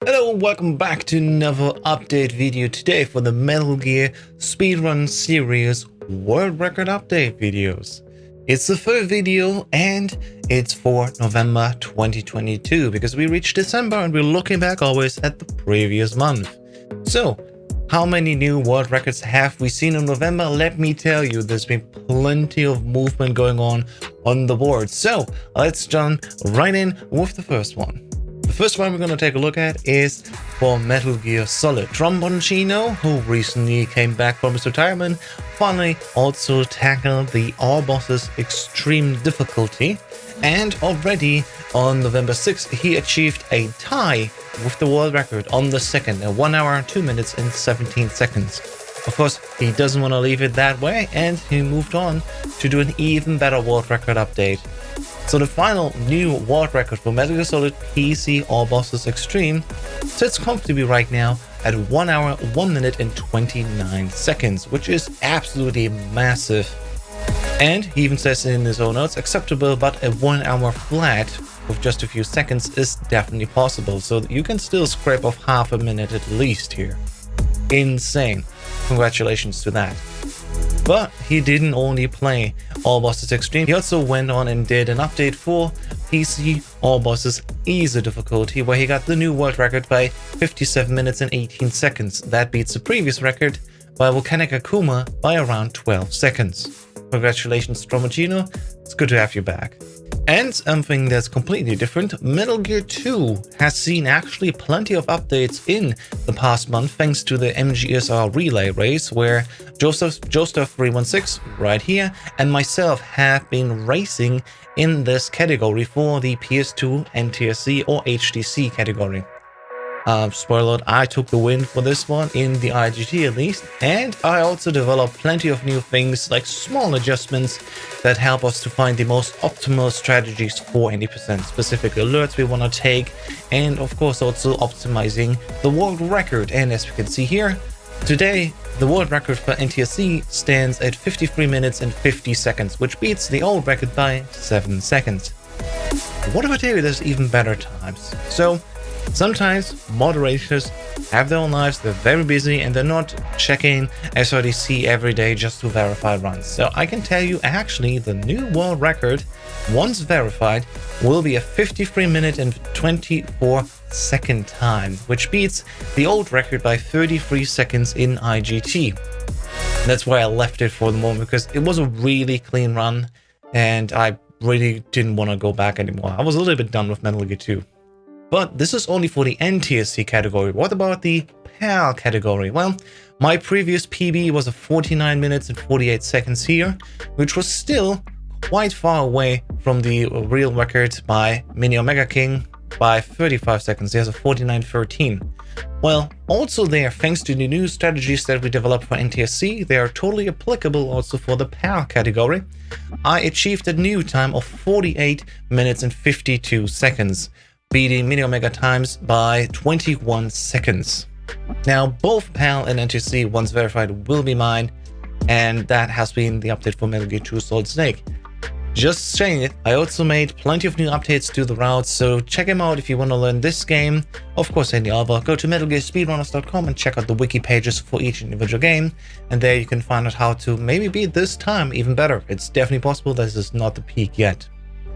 Hello and welcome back to another update video today for the Metal Gear Speedrun series World Record Update videos. It's the third video and it's for November 2022 because we reached December and we're looking back always at the previous month. So, how many new world records have we seen in November? Let me tell you, there's been plenty of movement going on the board. So, let's jump right in with the first one. The first one we're going to take a look at is for Metal Gear Solid. Tromboncino, who recently came back from his retirement, finally also tackled the All Bosses Extreme Difficulty, and already on November 6th he achieved a tie with the world record on the second at 1 hour, 2 minutes and 17 seconds. Of course, he doesn't want to leave it that way, and he moved on to do an even better world record update. So the final new world record for Metal Gear Solid PC All Bosses Extreme sits comfortably right now at 1 hour, 1 minute and 29 seconds, which is absolutely massive. And he even says in his own notes, acceptable, but a 1 hour flat with just a few seconds is definitely possible. So you can still scrape off half a minute at least here. Insane. Congratulations to that. But he didn't only play All Bosses Extreme, he also went on and did an update for PC All Bosses Easy difficulty, where he got the new world record by 57 minutes and 18 seconds. That beats the previous record by Volcanic Akuma by around 12 seconds. Congratulations, Tromboncino. It's good to have you back. And something that's completely different, Metal Gear 2 has seen actually plenty of updates in the past month thanks to the MGSR relay race, where Joseph316 right here and myself have been racing in this category for the PS2 NTSC or HTC category. Spoiler alert, I took the win for this one in the IGT at least, and I also developed plenty of new things like small adjustments that help us to find the most optimal strategies for 80% specific alerts we want to take, and of course also optimizing the world record. And as we can see here, today the world record for NTSC stands at 53 minutes and 50 seconds, which beats the old record by 7 seconds. What if I tell you there's even better times? So, sometimes moderators have their own lives, they're very busy, and they're not checking SRDC every day just to verify runs. So I can tell you actually the new world record, once verified, will be a 53 minute and 24 second time, which beats the old record by 33 seconds in IGT. That's why I left it for the moment, because it was a really clean run and I really didn't want to go back anymore. I was a little bit done with Metal Gear 2. But this is only for the NTSC category. What about the PAL category? Well, my previous PB was a 49 minutes and 48 seconds here, which was still quite far away from the real record by Mini Omega King by 35 seconds. There's a 49:13. Well, also there, thanks to the new strategies that we developed for NTSC, they are totally applicable also for the PAL category. I achieved a new time of 48 minutes and 52 seconds. Beating Mini Omega times by 21 seconds. Now, both PAL and NTSC, once verified, will be mine, and that has been the update for Metal Gear 2 Solid Snake. Just saying it, I also made plenty of new updates to the routes, so check them out if you want to learn this game. Of course, any other, go to MetalGearSpeedrunners.com and check out the wiki pages for each individual game, and there you can find out how to maybe beat this time even better. It's definitely possible. This is not the peak yet.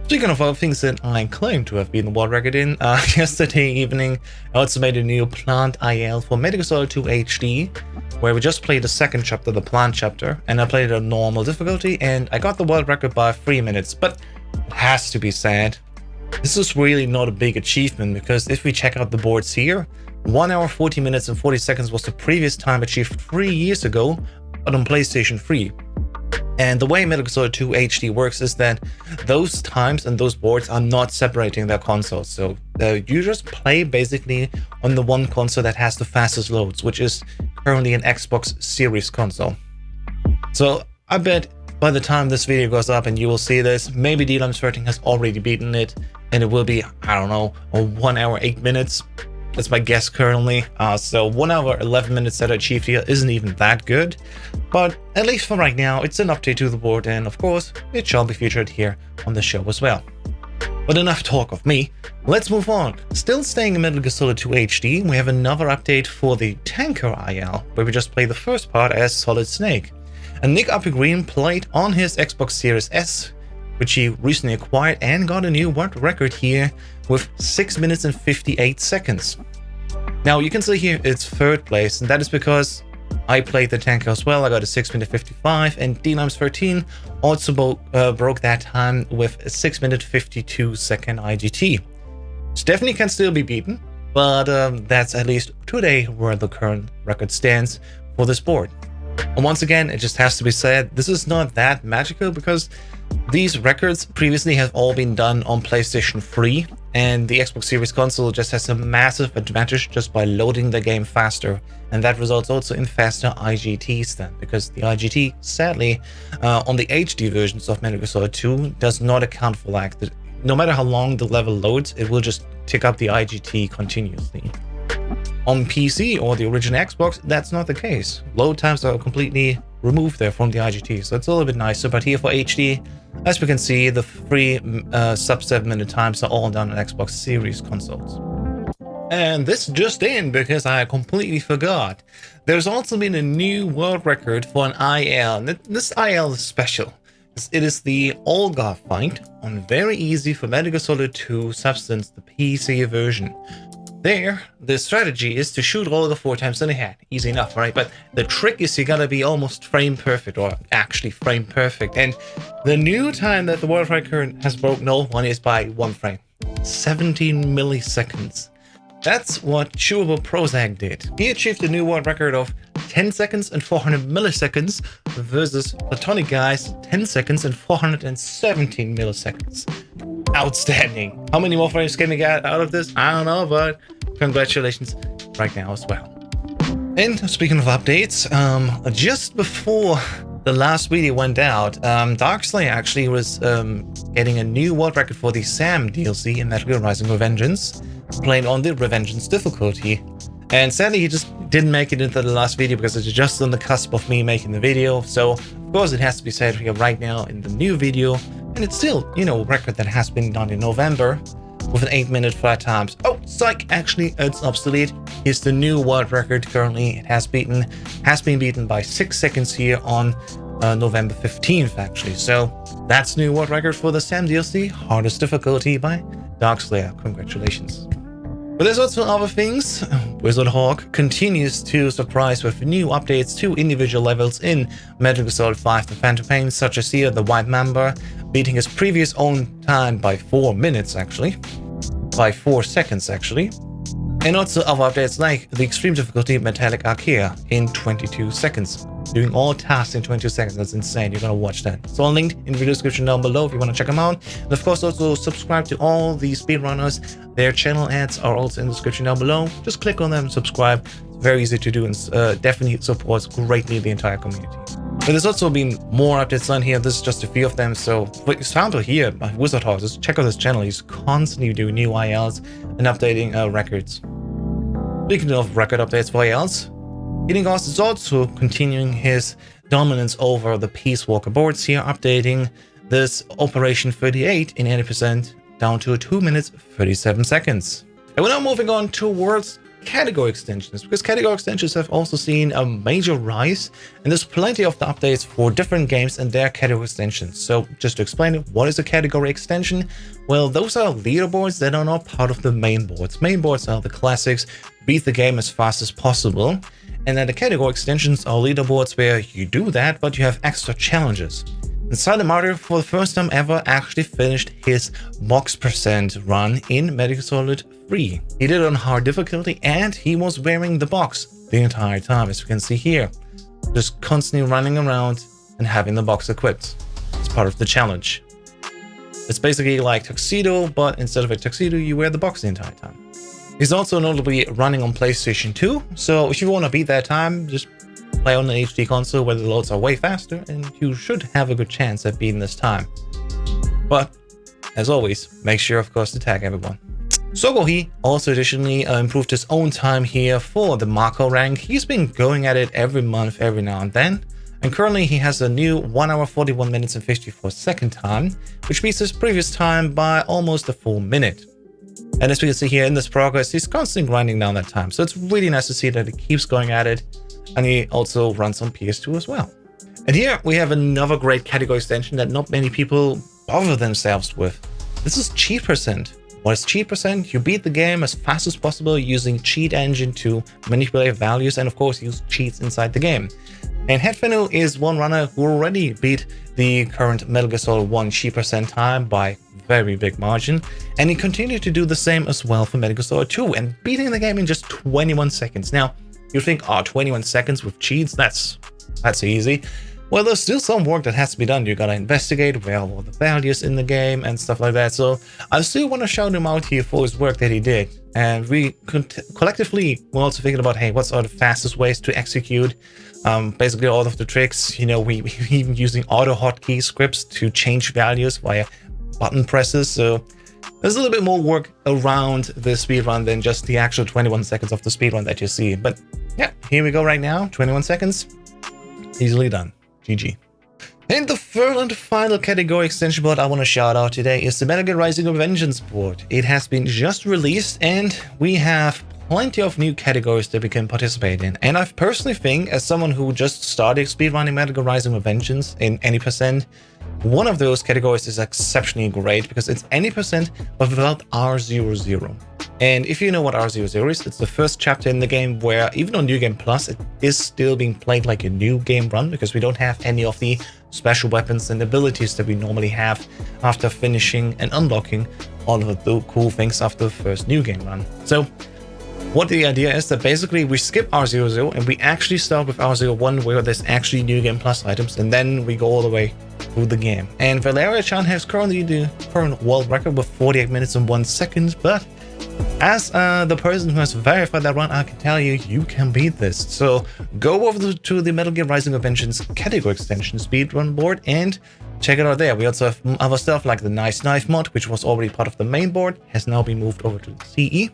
Speaking of other things that I claim to have been the world record in, yesterday evening I also made a new Plant IL for Metal Gear Solid 2 HD, where we just played the second chapter, the Plant chapter, and I played a normal difficulty, and I got the world record by 3 minutes, but it has to be said, this is really not a big achievement, because if we check out the boards here, 1 hour 40 minutes and 40 seconds was the previous time achieved 3 years ago, but on PlayStation 3. And the way Metal Gear Solid 2 HD works is that those times and those boards are not separating their consoles. So you just play basically on the one console that has the fastest loads, which is currently an Xbox Series console. So I bet by the time this video goes up and you will see this, maybe DLM13 has already beaten it, and it will be, I don't know, 1 hour 8 minutes. That's my guess currently. So 1 hour 11 minutes that I achieved here isn't even that good, but at least for right now, it's an update to the board, and of course, it shall be featured here on the show as well. But enough talk of me, let's move on. Still staying in Metal Gear Solid 2 HD, we have another update for the Tanker IL, where we just played the first part as Solid Snake. And Nick Green played on his Xbox Series S, which he recently acquired, and got a new world record here with 6 minutes and 58 seconds. Now you can see here it's third place, and that is because I played the Tanker as well. I got a 6 minute 55, and DLimes13 also broke that time with a 6 minute 52 second IGT. So definitely can still be beaten, but that's at least today where the current record stands for this board. And once again, it just has to be said, this is not that magical because these records previously have all been done on PlayStation 3, and the Xbox Series console just has a massive advantage just by loading the game faster, and that results also in faster IGTs then, because the IGT, sadly, on the HD versions of Metal Gear Solid 2 does not account for lag. No matter how long the level loads, it will just tick up the IGT continuously. On PC or the original Xbox, that's not the case. Load times are completely removed there from the IGT, so it's a little bit nicer. But here for HD, as we can see, the 3 sub 7 minute times are all done on Xbox Series consoles. And this just in, because I completely forgot, there's also been a new world record for an IL. And this IL is special. It is the Olga fight on very easy for Metal Gear Solid 2 Substance, the PC version. There, the strategy is to shoot Olga 4 times in the head. Easy enough, right? But the trick is you gotta be almost frame perfect, or actually frame perfect. And the new time that the world record has broken all one is by 1 frame. 17 milliseconds. That's what Chewable Prozac did. He achieved a new world record of 10 seconds and 400 milliseconds versus Platonic Guy's 10 seconds and 417 milliseconds. Outstanding. How many more frames can we get out of this? I don't know, but congratulations right now as well. And speaking of updates, just before the last video went out, Darkslayer actually was getting a new world record for the Sam DLC in Metal Gear Rising Revengeance, playing on the Revengeance difficulty. And sadly, he just didn't make it into the last video because it's just on the cusp of me making the video. So, of course, it has to be said here right now in the new video. And it's still, you know, a record that has been done in November with an 8 minute flat times. Oh, psych, actually, it's obsolete. Here's the new world record currently. It has been beaten by 6 seconds here on November 15th, actually. So that's new world record for the Sam DLC, hardest difficulty by Darkslayer. Congratulations. But there's also other things. Wizard Hawk continues to surprise with new updates to individual levels in Metal Gear Solid 5 The Phantom Pain, such as here the White Mamba, beating his previous own time by 4 minutes actually. By 4 seconds actually. And also other updates like the extreme difficulty Metallic Archaea in 22 seconds. Doing all tasks in 22 seconds. That's insane. You're gonna watch that. It's all linked in the video description down below if you want to check them out. And of course, also subscribe to all the speedrunners. Their channel ads are also in the description down below. Just click on them and subscribe. It's very easy to do and definitely supports greatly the entire community. But there's also been more updates on here. This is just a few of them. So for example here, Wizard Hawk, just check out his channel. He's constantly doing new ILs and updating records. Speaking of record updates for ILs, Hidden Ghost is also continuing his dominance over the Peace Walker boards here, updating this Operation 38 in 80% down to 2 minutes 37 seconds. And we're now moving on towards category extensions, because category extensions have also seen a major rise, and there's plenty of the updates for different games and their category extensions. So just to explain it, what is a category extension? Well, those are leaderboards that are not part of the main boards. Main boards are the classics, beat the game as fast as possible. And then the category extensions are leaderboards where you do that, but you have extra challenges. And Silent Martyr, for the first time ever, actually finished his box percent run in Metal Gear Solid 3. He did it on hard difficulty, and he was wearing the box the entire time, as you can see here. Just constantly running around and having the box equipped. It's part of the challenge. It's basically like Tuxedo, but instead of a tuxedo, you wear the box the entire time. He's also notably running on PlayStation 2, so if you want to beat that time, just play on an HD console where the loads are way faster, and you should have a good chance at beating this time. But, as always, make sure, of course, to tag everyone. Sogohi also additionally improved his own time here for the Markhor rank. He's been going at it every month, every now and then, and currently he has a new 1 hour 41 minutes and 54 second time, which beats his previous time by almost a full minute. And as we can see here in this progress, he's constantly grinding down that time, so it's really nice to see that he keeps going at it, and he also runs on PS2 as well. And here we have another great category extension that not many people bother themselves with. This is Cheat %. What is Cheat %? You beat the game as fast as possible using Cheat Engine to manipulate values and of course use cheats inside the game. And Headfinu is one runner who already beat the current Metal Gear Solid 1 Cheat % time by very big margin, and he continued to do the same as well for Metal Gear Solid 2 and beating the game in just 21 seconds. Now, you think, oh, 21 seconds with cheats, that's easy. Well, there's still some work that has to be done. You gotta investigate where all the values in the game and stuff like that. So I still want to shout him out here for his work that he did. And we collectively were also thinking about, hey, what's are the fastest ways to execute basically all of the tricks. You know, we even using auto hotkey scripts to change values via button presses. So there's a little bit more work around the speedrun than just the actual 21 seconds of the speedrun that you see. But yeah, here we go right now. 21 seconds. Easily done. GG. And the third and final category extension board I want to shout out today is the Metal Gear Rising Revengeance board. It has been just released and we have plenty of new categories that we can participate in. And I personally think, as someone who just started speedrunning Metal Gear Rising Revengeance in any %, one of those categories is exceptionally great because it's any % but without R00. And if you know what R00 is, it's the first chapter in the game where, even on New Game Plus, it is still being played like a new game run because we don't have any of the special weapons and abilities that we normally have after finishing and unlocking all of the cool things after the first new game run. So what the idea is that basically we skip R00 and we actually start with R01 where there's actually New Game Plus items, and then we go all the way through the game. And Valeria-chan has currently the current world record with 48 minutes and 1 second, but as the person who has verified that run, I can tell you, you can beat this. So go over to the Metal Gear Rising Revengeance category extension speedrun board and check it out there. We also have other stuff like the Nice Knife mod, which was already part of the main board, has now been moved over to the CE.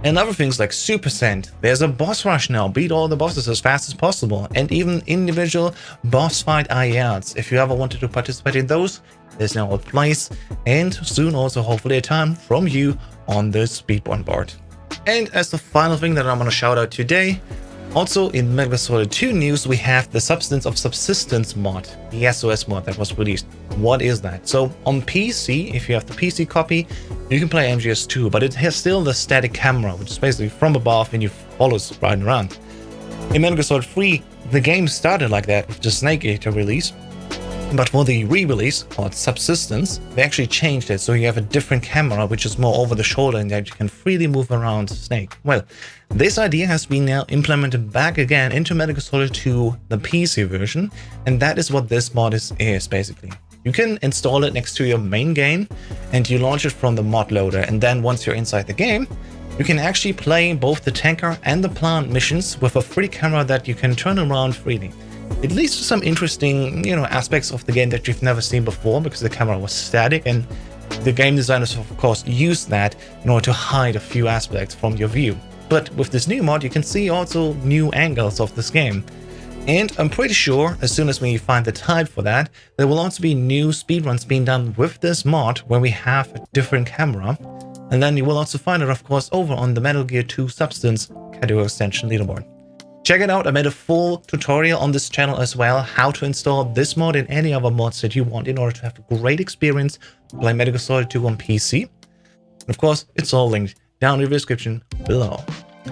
And other things like Super Send. There's a boss rush now, beat all the bosses as fast as possible, and even individual boss fight IRs. If you ever wanted to participate in those, there's now a place, and soon also hopefully a time from you on the speedrun board. And as the final thing that I'm going to shout out today, also in Metal Gear Solid 2 news, we have the Substance of Subsistence mod, the SOS mod that was released. What is that? So on PC, if you have the PC copy, you can play MGS2, but it has still the static camera, which is basically from above and you follow us riding around. In Metal Gear Solid 3, the game started like that with the Snake Eater release, but for the re-release called Subsistence, they actually changed it, so you have a different camera which is more over the shoulder and that you can freely move around Snake. Well, this idea has been now implemented back again into Metal Gear Solid 2, the PC version, and that is what this mod is basically. You can install it next to your main game and you launch it from the mod loader, and then once you're inside the game, you can actually play both the tanker and the plant missions with a free camera that you can turn around freely. It leads to some interesting, aspects of the game that you've never seen before because the camera was static, and the game designers of course used that in order to hide a few aspects from your view. But with this new mod, you can see also new angles of this game. And I'm pretty sure as soon as we find the type for that, there will also be new speedruns being done with this mod where we have a different camera. And then you will also find it, of course, over on the Metal Gear 2 Substance category extension leaderboard. Check it out. I made a full tutorial on this channel as well, how to install this mod and any other mods that you want in order to have a great experience playing Metal Gear Solid 2 on PC. And of course, it's all linked down in the description below.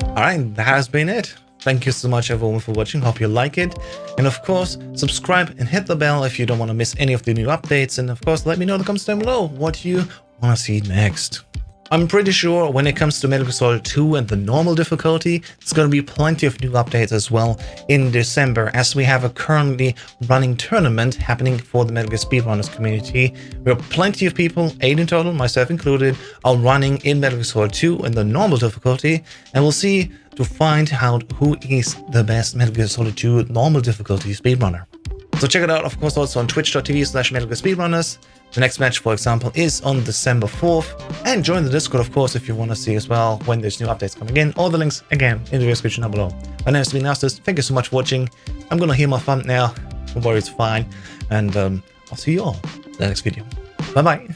Alright, that has been it. Thank you so much everyone for watching, hope you like it. And of course, subscribe and hit the bell if you don't want to miss any of the new updates. And of course, let me know in the comments down below what you want to see next. I'm pretty sure when it comes to Metal Gear Solid 2 and the normal difficulty, there's going to be plenty of new updates as well in December, as we have a currently running tournament happening for the Metal Gear Speedrunners community, where plenty of people, 8 in total, myself included, are running in Metal Gear Solid 2 in the normal difficulty, and we'll see to find out who is the best Metal Gear Solid 2 normal difficulty speedrunner. So check it out, of course, also on twitch.tv/Metal Gear Speedrunners. The next match, for example, is on December 4th. And join the Discord, of course, if you want to see as well when there's new updates coming in. All the links, again, in the description down below. My name is Speedrun. Thank you so much for watching. I'm going to heal my thumb now. don't worry, it's fine. And I'll see you all in the next video. Bye bye.